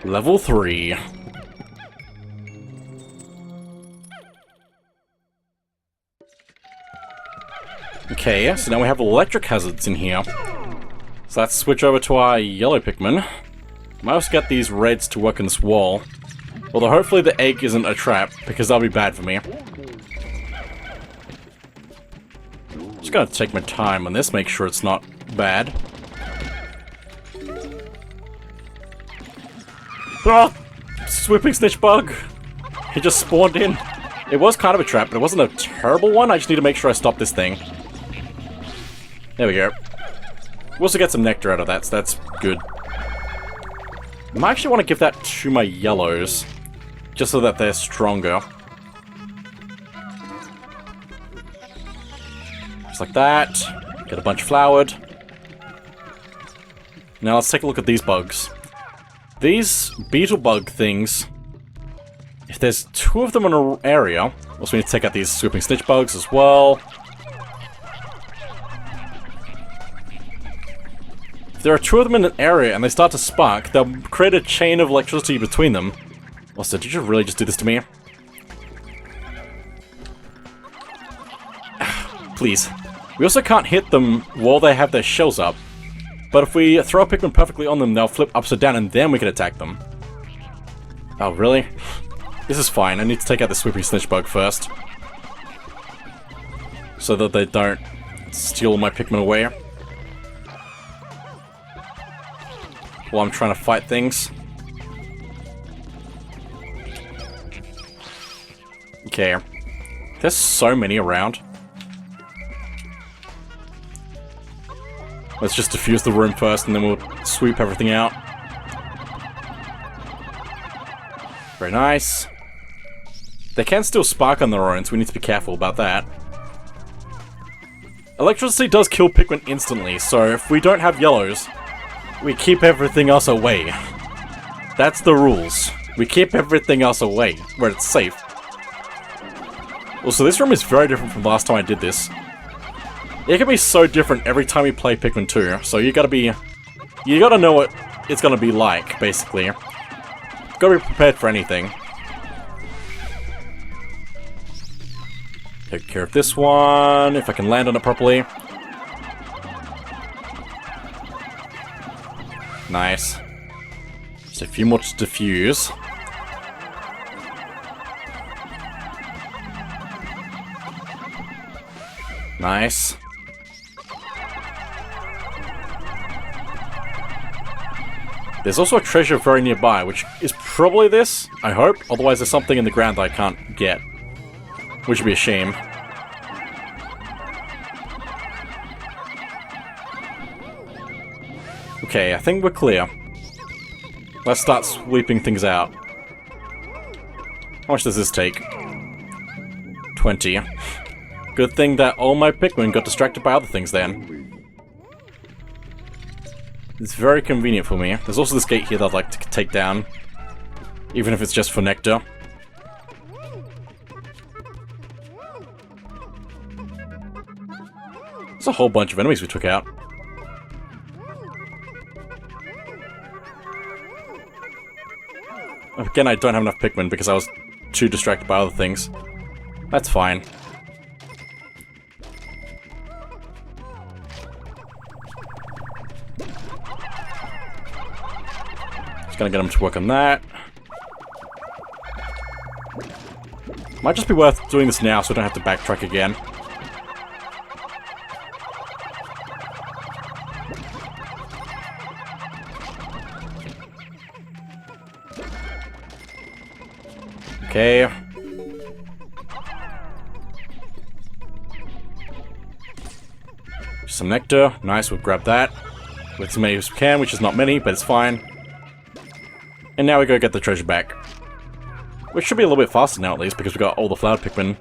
Level 3. Okay, so now we have electric hazards in here. So let's switch over to our yellow Pikmin. Might also get these reds to work on this wall. Although hopefully the egg isn't a trap, because that'll be bad for me. Just gotta take my time on this, make sure it's not bad. Ah! Swooping snitch bug! He just spawned in. It was kind of a trap, but it wasn't a terrible one. I just need to make sure I stop this thing. There we go. We also get some nectar out of that, so that's good. I might actually want to give that to my yellows, just so that they're stronger. Just like that. Get a bunch flowered. Now let's take a look at these bugs. These beetle bug things, if there's 2 of them in an area, also we need to take out these swooping snitch bugs as well. If there are 2 of them in an area and they start to spark, they'll create a chain of electricity between them. Also, did you really just do this to me? Please. We also can't hit them while they have their shells up. But if we throw a Pikmin perfectly on them, they'll flip upside down and then we can attack them. Oh, really? This is fine. I need to take out the swooping snitch bug first. So that they don't steal my Pikmin away. While I'm trying to fight things. Okay. There's so many around. Let's just diffuse the room first and then we'll sweep everything out. Very nice. They can still spark on their own, so we need to be careful about that. Electricity does kill Pikmin instantly, so if we don't have yellows, we keep everything else away. That's the rules. We keep everything else away, where it's safe. Also, this room is very different from last time I did this. It can be so different every time we play Pikmin 2, so you gotta know what it's gonna be like, basically. Gotta be prepared for anything. Take care of this one, if I can land on it properly. Nice. Just a few more to diffuse. Nice. There's also a treasure very nearby, which is probably this, I hope. Otherwise there's something in the ground that I can't get. Which would be a shame. Okay, I think we're clear. Let's start sweeping things out. How much does this take? 20. Good thing that all my Pikmin got distracted by other things then. It's very convenient for me. There's also this gate here that I'd like to take down. Even if it's just for nectar. There's a whole bunch of enemies we took out. Again, I don't have enough Pikmin because I was too distracted by other things. That's fine. Just gonna get him to work on that. Might just be worth doing this now so I don't have to backtrack again. Okay. Some nectar. Nice, we'll grab that. With as many as we can, which is not many, but it's fine. And now we go get the treasure back. Which should be a little bit faster now at least, because we got all the flowered Pikmin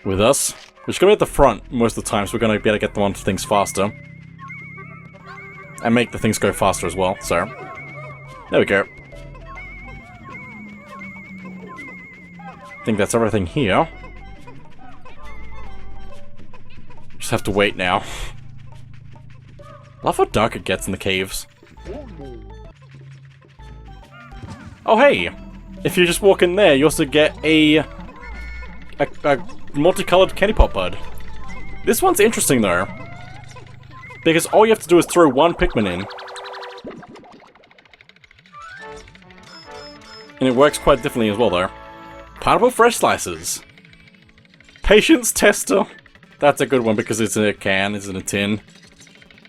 with us. Which is going to be at the front most of the time, so we're going to be able to get them onto things faster. And make the things go faster as well, so. There we go. I think that's everything here. Just have to wait now. I love how dark it gets in the caves. Oh hey! If you just walk in there, you also get a multicolored candy pop bud. This one's interesting though, because all you have to do is throw one Pikmin in. And it works quite differently as well though. Pineapple fresh slices. Patience tester. That's a good one because it's in a can, it's in a tin.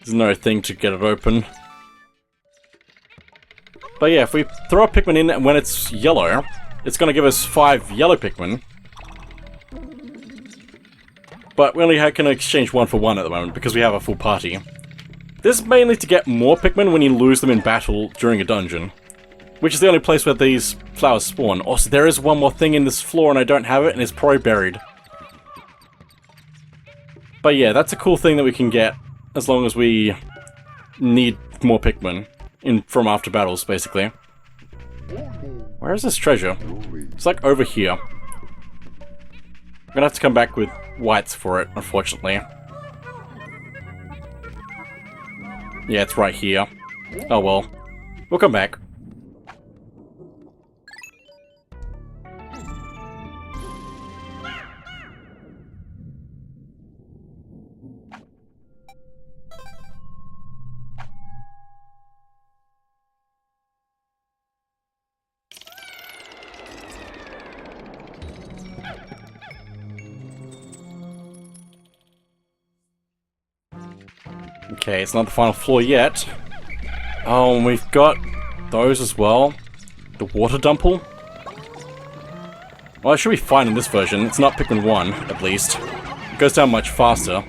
There's no thing to get it open. But yeah, if we throw a Pikmin in and when it's yellow, it's going to give us 5 yellow Pikmin. But we only can exchange 1 for 1 at the moment because we have a full party. This is mainly to get more Pikmin when you lose them in battle during a dungeon. Which is the only place where these flowers spawn. Also, there is one more thing in this floor and I don't have it and it's probably buried. But yeah, that's a cool thing that we can get as long as we need more Pikmin from after battles, basically. Where is this treasure? It's like over here. I'm gonna have to come back with whites for it, unfortunately. Yeah, it's right here. Oh well. We'll come back. Okay, it's not the final floor yet. Oh, and we've got those as well. The water dumple. Well, it should be fine in this version. It's not Pikmin 1, at least. It goes down much faster.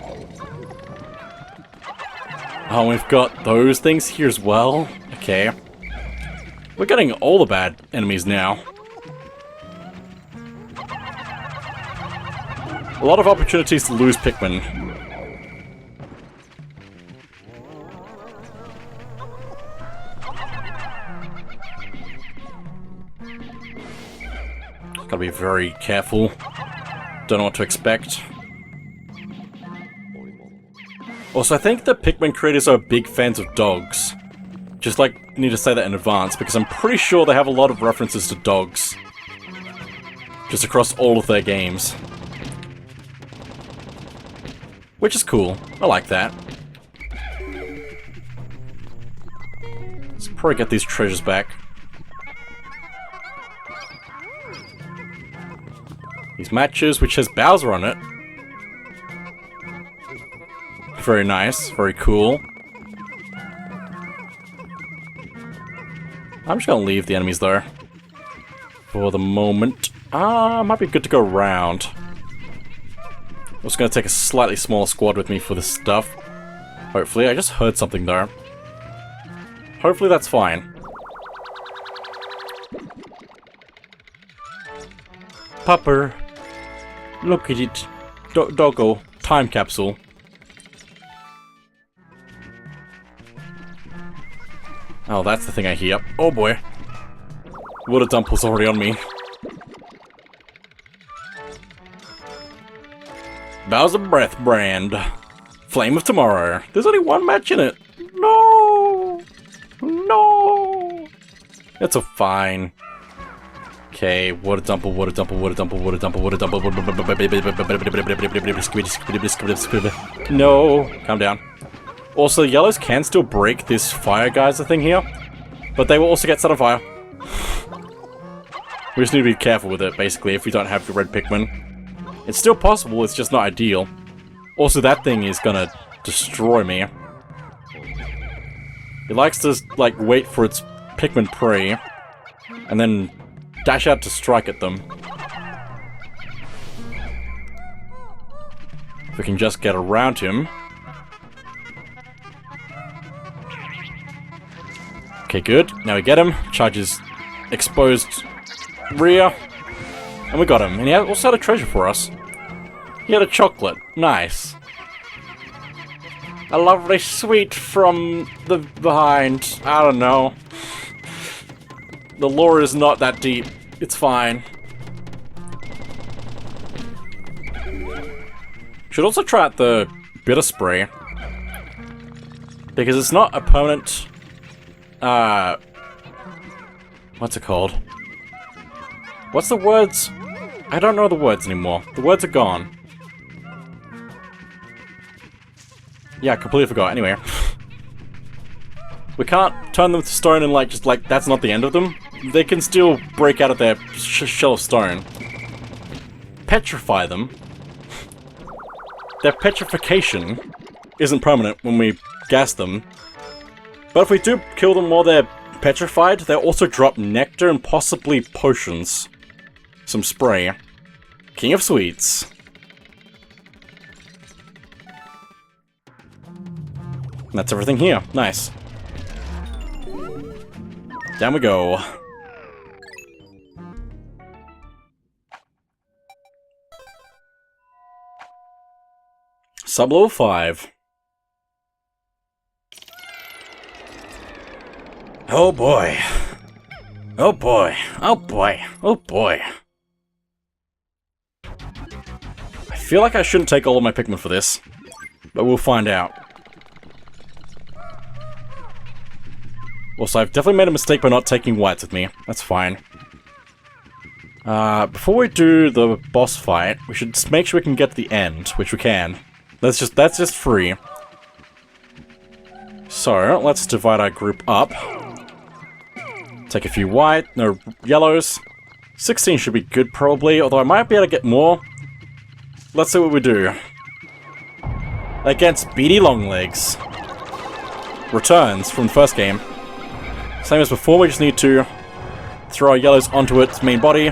Oh, and we've got those things here as well. Okay. We're getting all the bad enemies now. A lot of opportunities to lose Pikmin. Gotta be very careful. Don't know what to expect. Also, I think the Pikmin creators are big fans of dogs. Just like, need to say that in advance, because I'm pretty sure they have a lot of references to dogs. Just across all of their games. Which is cool. I like that. Let's probably get these treasures back. These matches, which has Bowser on it. Very nice, very cool. I'm just gonna leave the enemies there. For the moment. Might be good to go around. I'm just gonna take a slightly smaller squad with me for this stuff. Hopefully, I just heard something there. Hopefully that's fine. Pupper. Look at it. Doggo. Time capsule. Oh, that's the thing I hear. Oh boy. Water Dumple's already on me. Bowser Breath brand. Flame of Tomorrow. There's only one match in it. No! No! It's a fine. Okay, Water Dumple, Water Dumple, Water Dumple, Water Dumple, Water Dumple. No! Calm down. Also, yellows can still break this fire geyser thing here, but they will also get set on fire. We just need to be careful with it, basically, if we don't have the red Pikmin. It's still possible, it's just not ideal. Also, that thing is gonna destroy me. It likes to, like, wait for its Pikmin prey, and then dash out to strike at them. If we can just get around him. Okay, good. Now we get him. Charges exposed rear. And we got him. And he also had a treasure for us. He had a chocolate. Nice. A lovely sweet from the behind. I don't know. The lore is not that deep. It's fine. Should also try out the bitter spray. Because it's not a permanent What's it called? What's the words? I don't know the words anymore. The words are gone. Yeah, I completely forgot. Anyway. We can't turn them to stone and just that's not the end of them. They can still break out of their shell of stone. Petrify them. Their petrification isn't permanent when we gas them. But if we do kill them while they're petrified, they'll also drop nectar and possibly potions. Some spray. King of Sweets. And that's everything here. Nice. Down we go. Sub-level 5. Oh boy. Oh boy. Oh boy. Oh boy. I feel like I shouldn't take all of my Pikmin for this, but we'll find out. Also, I've definitely made a mistake by not taking whites with me. That's fine. Before we do the boss fight, we should make sure we can get to the end, which we can. That's just free. So, let's divide our group up. Take a few white, no yellows. 16 should be good, probably, although I might be able to get more. Let's see what we do. Against Beady Longlegs. Returns from the first game. Same as before, we just need to throw our yellows onto its main body.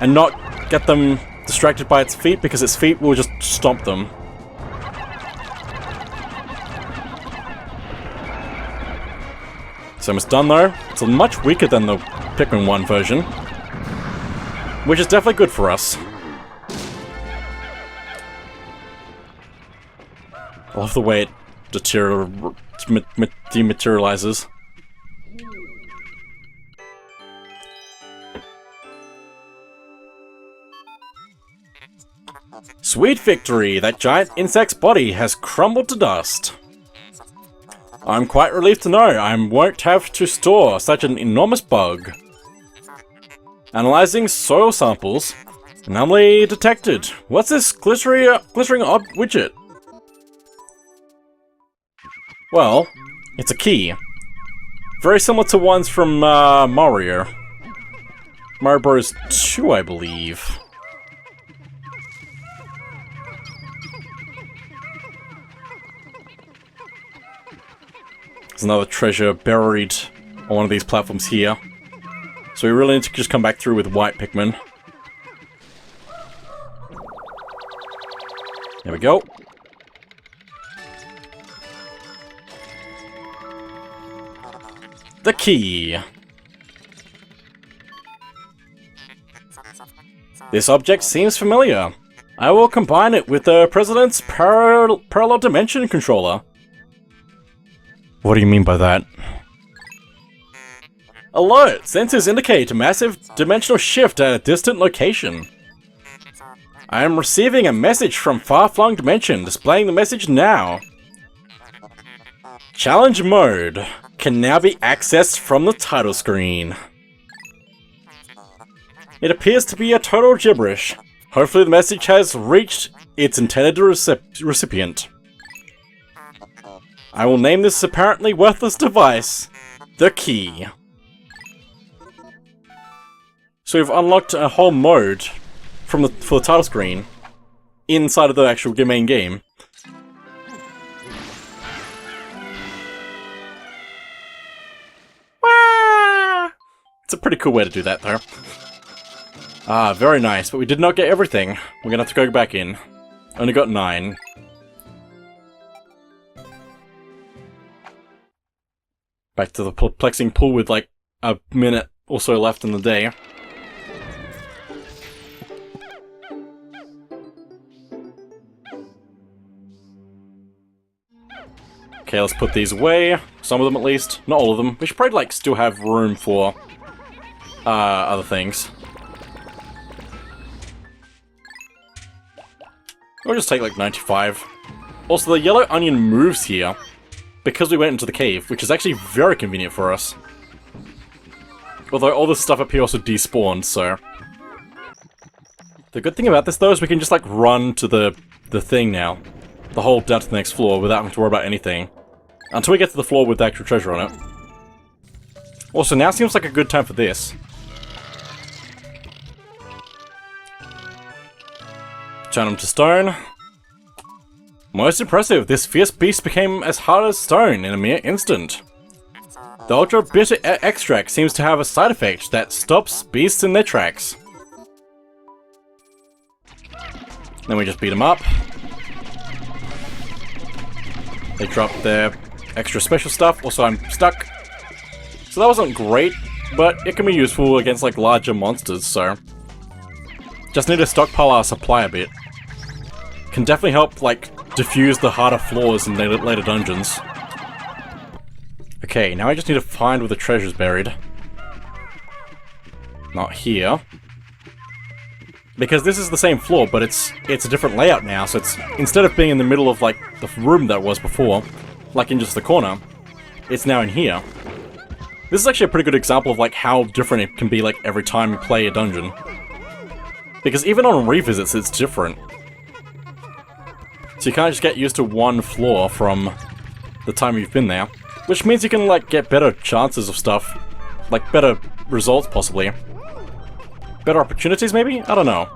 And not get them distracted by its feet, because its feet will just stomp them. It's almost done though. It's much weaker than the Pikmin 1 version. Which is definitely good for us. I love the way it dematerializes. Sweet victory! That giant insect's body has crumbled to dust. I'm quite relieved to know I won't have to store such an enormous bug. Analyzing soil samples. Anomaly detected. What's this glittering odd widget? Well, it's a key. Very similar to ones from Mario. Mario Bros. 2, I believe. There's another treasure buried on one of these platforms here. So we really need to just come back through with white Pikmin. There we go. The key. This object seems familiar. I will combine it with the President's parallel dimension controller. What do you mean by that? Alert! Sensors indicate a massive dimensional shift at a distant location. I am receiving a message from far-flung dimension, displaying the message now. Challenge mode can now be accessed from the title screen. It appears to be a total gibberish. Hopefully the message has reached its intended recipient. I will name this apparently worthless device the key. So we've unlocked a whole mode for the title screen inside of the actual main game. It's a pretty cool way to do that, though. Ah, very nice, but we did not get everything. We're gonna have to go back in. Only got 9. Back to the perplexing pool with like a minute or so left in the day. Okay, let's put these away. Some of them at least. Not all of them. We should probably like still have room for other things. We'll just take like 95. Also, the yellow onion moves here because we went into the cave, which is actually very convenient for us. Although all this stuff up here also despawned, so... The good thing about this, though, is we can just, like, run to the thing now. The whole down to the next floor without having to worry about anything. Until we get to the floor with the actual treasure on it. Also, now seems like a good time for this. Turn them to stone. Most impressive, this fierce beast became as hard as stone in a mere instant. The ultra bitter extract seems to have a side effect that stops beasts in their tracks. Then we just beat them up. They drop their extra special stuff. Also, I'm stuck. So that wasn't great, but it can be useful against like larger monsters, so... Just need to stockpile our supply a bit. Can definitely help, like, diffuse the harder floors in later dungeons. Okay, now I just need to find where the treasure's buried. Not here. Because this is the same floor, but it's a different layout now, so it's, instead of being in the middle of, like, the room that it was before, like in just the corner, it's now in here. This is actually a pretty good example of, like, how different it can be, like, every time you play a dungeon. Because even on revisits, it's different. So you can't just get used to one floor from the time you've been there. Which means you can, like, get better chances of stuff. Like, better results, possibly. Better opportunities, maybe? I don't know.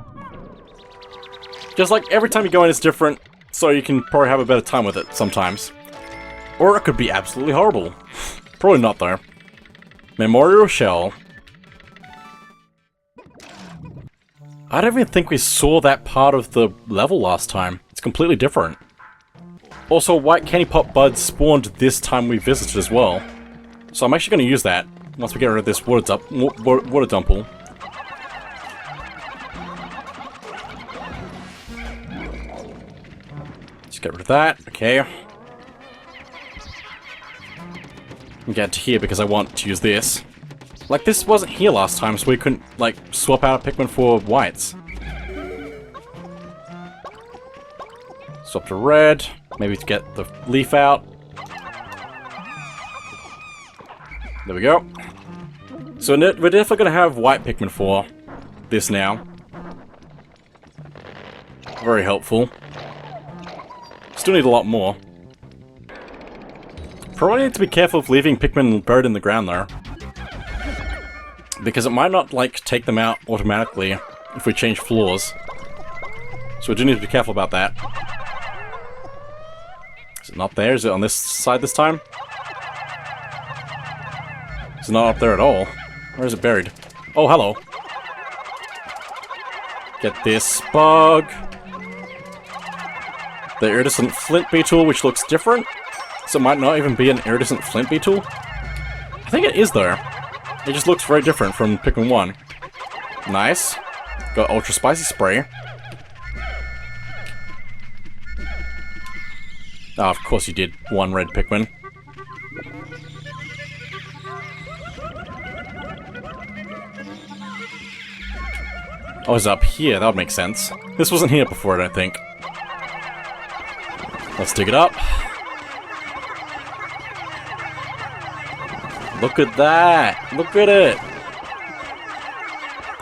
Just, like, every time you go in it's different, so you can probably have a better time with it sometimes. Or it could be absolutely horrible. Probably not, though. Memorial Shell. I don't even think we saw that part of the level last time. It's completely different. Also, white candy pop buds spawned this time we visited as well. So I'm actually going to use that once we get rid of this water dumple. Just get rid of that. Okay. And get to here because I want to use this. Like, this wasn't here last time, so we couldn't, like, swap out a Pikmin for whites. Swap to red. Maybe to get the leaf out. There we go. So we're definitely going to have white Pikmin for this now. Very helpful. Still need a lot more. Probably need to be careful of leaving Pikmin buried in the ground though. Because it might not, like, take them out automatically if we change floors. So we do need to be careful about that. Is it not there? Is it on this side this time? It's not up there at all. Where is it buried? Oh, hello. Get this bug. The iridescent flint beetle, which looks different. So it might not even be an iridescent flint beetle. I think it is, though. It just looks very different from Pikmin 1. Nice. Got ultra spicy spray. Ah, of course you did. One red Pikmin. Oh, it's up here. That would make sense. This wasn't here before, I don't think. Let's dig it up. Look at that! Look at it!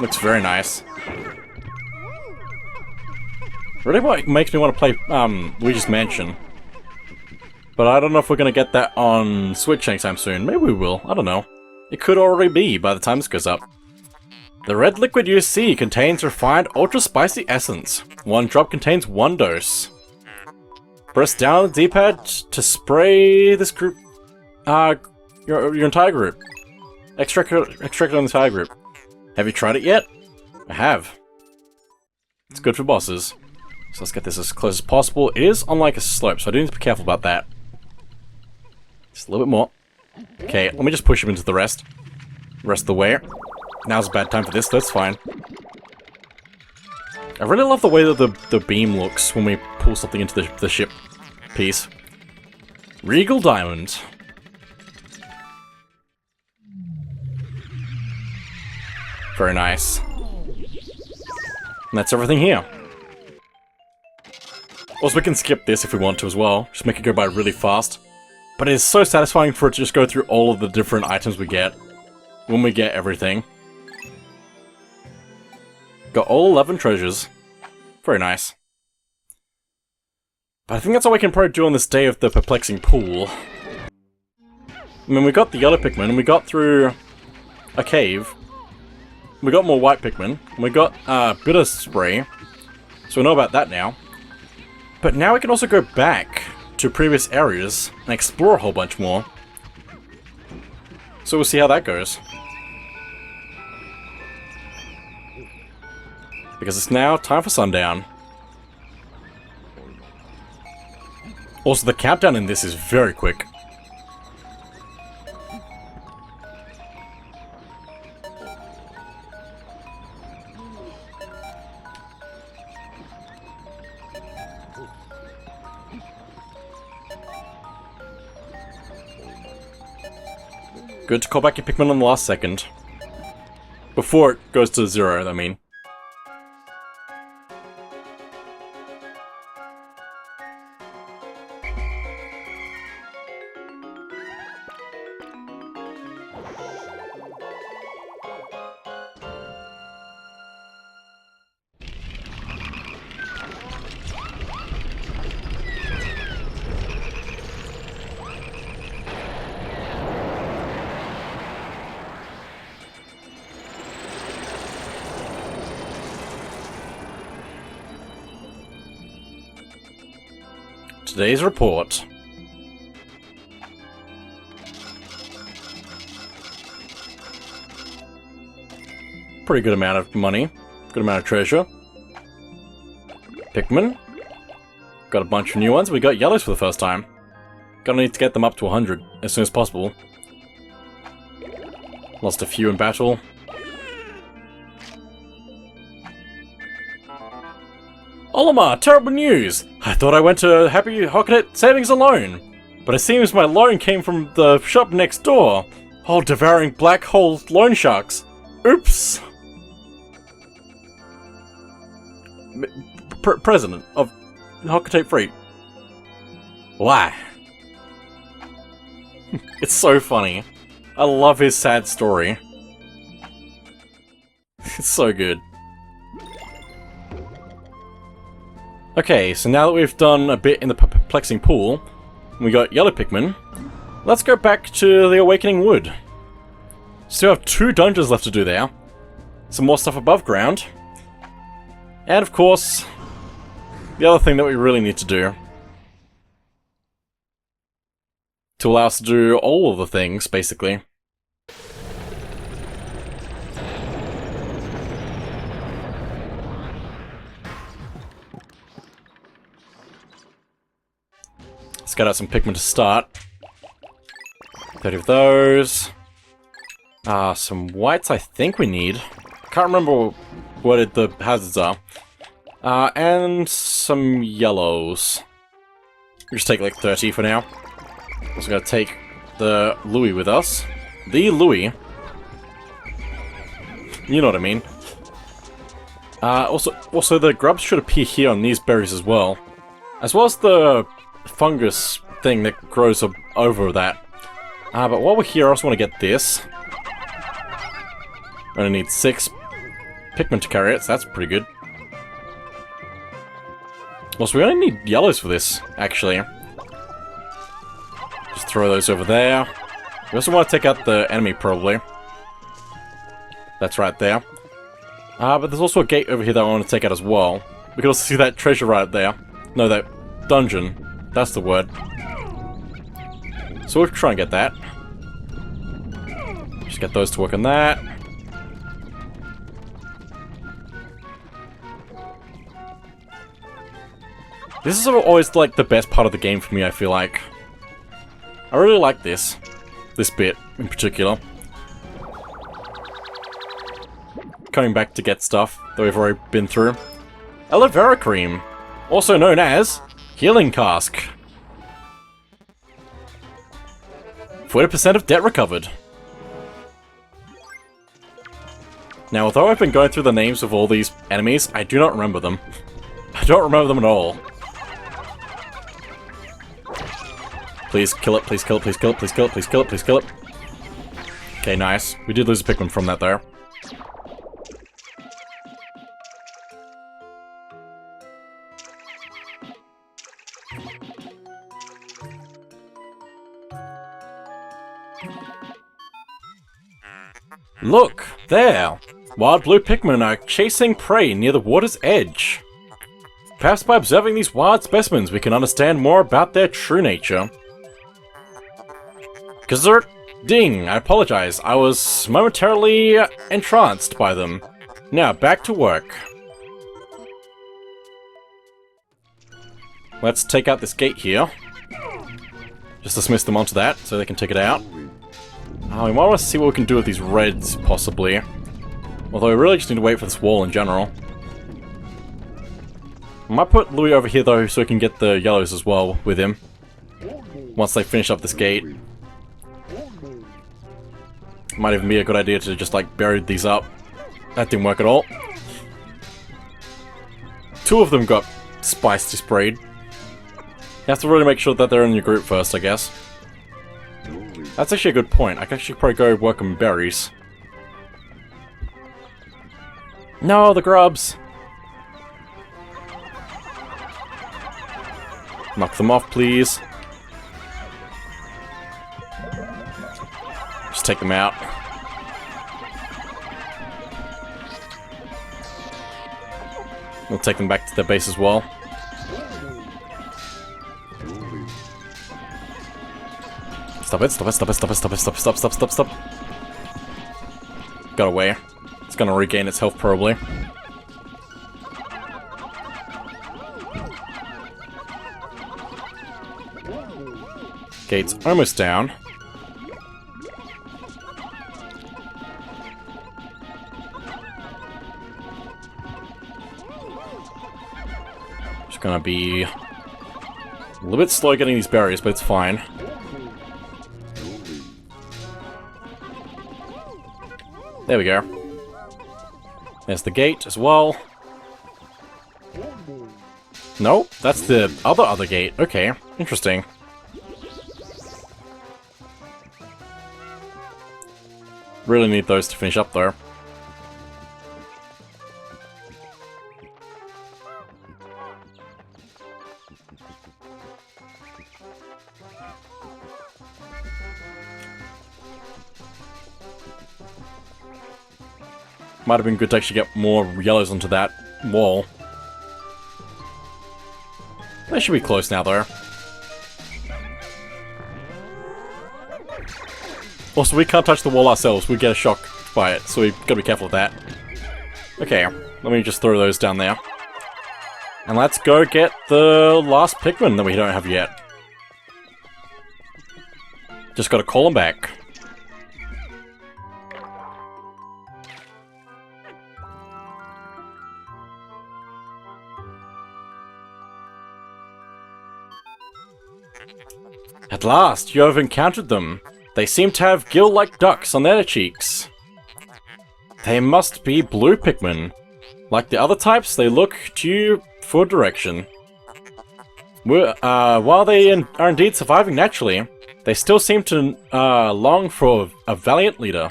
Looks very nice. Really what makes me want to play Luigi's Mansion. But I don't know if we're going to get that on Switch anytime soon. Maybe we will. I don't know. It could already be by the time this goes up. The red liquid you see contains refined ultra spicy essence. One drop contains 1 dose. Press down the D-pad to spray this group... Your entire group. Extract it on the entire group. Have you tried it yet? I have. It's good for bosses. So let's get this as close as possible. It is on like a slope, so I do need to be careful about that. Just a little bit more. Okay, let me just push him into the rest of the way. Now's a bad time for this, that's fine. I really love the way that the beam looks when we pull something into the ship piece. Regal Diamond. Very nice. And that's everything here. Also, we can skip this if we want to as well. Just make it go by really fast. But it is so satisfying for it to just go through all of the different items we get. when we get everything. Got all 11 treasures. Very nice. But I think that's all we can probably do on this day of the perplexing pool. I mean, we got the yellow Pikmin, and we got through a cave. We got more white Pikmin, and we got bitter spray. So we know about that now. But now we can also go back to previous areas and explore a whole bunch more. So we'll see how that goes. Because it's now time for sundown. Also, the countdown in this is very quick. Good to call back your Pikmin on the last second. Before it goes to 0, I mean. Today's report. Pretty good amount of money. Good amount of treasure. Pikmin. Got a bunch of new ones. We got yellows for the first time. Gonna need to get them up to 100 as soon as possible. Lost a few in battle. Olimar, terrible news! I thought I went to Happy Hockenet Savings alone, but it seems my loan came from the shop next door. Oh, devouring black hole loan sharks. Oops! President of Hockenet Freight. Why? It's so funny. I love his sad story. It's so good. Okay, so now that we've done a bit in the perplexing pool, we got yellow Pikmin, let's go back to the Awakening Wood. Still have 2 dungeons left to do there. Some more stuff above ground. And of course, the other thing that we really need to do to allow us to do all of the things, basically. Let's get out some Pikmin to start. 30 of those. Some whites I think we need. Can't remember what the hazards are. And some yellows. We'll just take like 30 for now. Also gotta take the Louie with us. The Louie. You know what I mean. Also the grubs should appear here on these berries as well. As well as the fungus thing that grows over that. But while we're here, I also want to get this. I only need 6 Pikmin to carry it, so that's pretty good. Also, we only need yellows for this, actually. Just throw those over there. We also want to take out the enemy, probably. That's right there. But there's also a gate over here that I want to take out as well. We can also see that treasure right there. No, that dungeon. That's the word. So we'll try and get that. Just get those to work on that. This is always like the best part of the game for me, I feel like. I really like this. This bit in particular. Coming back to get stuff that we've already been through. Aloe Vera Cream, also known as Healing Cask. 40% of debt recovered. Now, although I've been going through the names of all these enemies, I do not remember them. I don't remember them at all. Please kill it, please kill it, please kill it, please kill it, please kill it, please kill it. Okay, nice. We did lose a Pikmin from that, though. Look! There! Wild blue Pikmin are chasing prey near the water's edge. Perhaps by observing these wild specimens, we can understand more about their true nature. Gazert! Ding! I apologize. I was momentarily entranced by them. Now, back to work. Let's take out this gate here. Just dismiss them onto that, so they can take it out. We might want to see what we can do with these reds, possibly. Although we really just need to wait for this wall in general. I might put Louis over here, though, so we can get the yellows as well with him. Once they finish up this gate. Might even be a good idea to just, like, bury these up. That didn't work at all. Two of them got spicy sprayed. You have to really make sure that they're in your group first, I guess. That's actually a good point. I can actually probably go work on berries. No, the grubs! Knock them off, please. Just take them out. We'll take them back to their base as well. Stop it, stop it, stop it, stop it, stop it, stop, stop, stop, stop, stop. Got away. It's gonna regain its health, probably. Gate's almost down. Just gonna be a little bit slow getting these berries, but it's fine. There we go. There's the gate as well. No, that's the other gate. Okay, interesting. Really need those to finish up, though. Might have been good to actually get more yellows onto that wall. They should be close now, though. Also, we can't touch the wall ourselves. We get a shock by it, so we've got to be careful with that. Okay, let me just throw those down there. And let's go get the last Pikmin that we don't have yet. Just got to call them back. At last, you have encountered them. They seem to have gill-like ducts on their cheeks. They must be blue Pikmin. Like the other types, they look to you for direction. While they are indeed surviving naturally, they still seem to long for a valiant leader.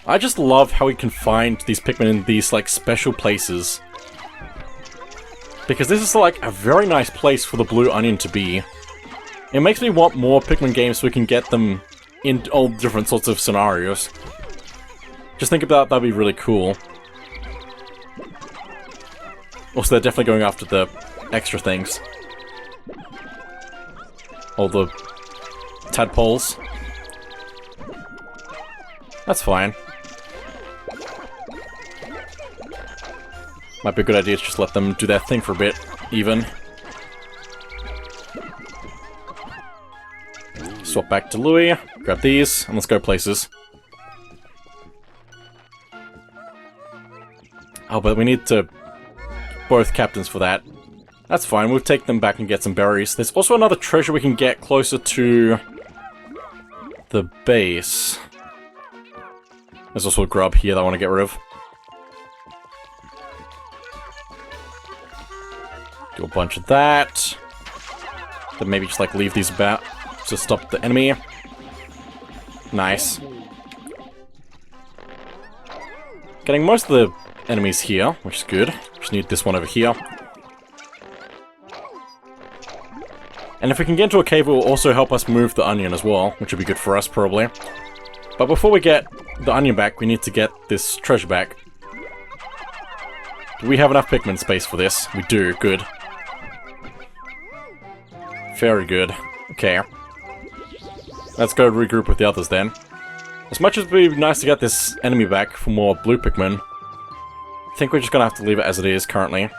I just love how we can find these Pikmin in these, like, special places. Because this is, like, a very nice place for the blue onion to be. It makes me want more Pikmin games so we can get them in all different sorts of scenarios. Just think about that'd be really cool. Also, they're definitely going after the extra things. All the tadpoles. That's fine. Might be a good idea to just let them do their thing for a bit, even. Swap back to Louis, grab these, and let's go places. Oh, but we need to both captains for that. That's fine, we'll take them back and get some berries. There's also another treasure we can get closer to the base. There's also a grub here that I want to get rid of. Do a bunch of that. Then maybe just, like, leave these about to stop the enemy. Nice. Getting most of the enemies here, which is good. Just need this one over here. And if we can get into a cave, it will also help us move the onion as well, which will be good for us, probably. But before we get the onion back, we need to get this treasure back. Do we have enough Pikmin space for this? We do, good. Very good. Okay. Let's go regroup with the others then. As much as it would be nice to get this enemy back for more blue Pikmin, I think we're just gonna have to leave it as it is currently.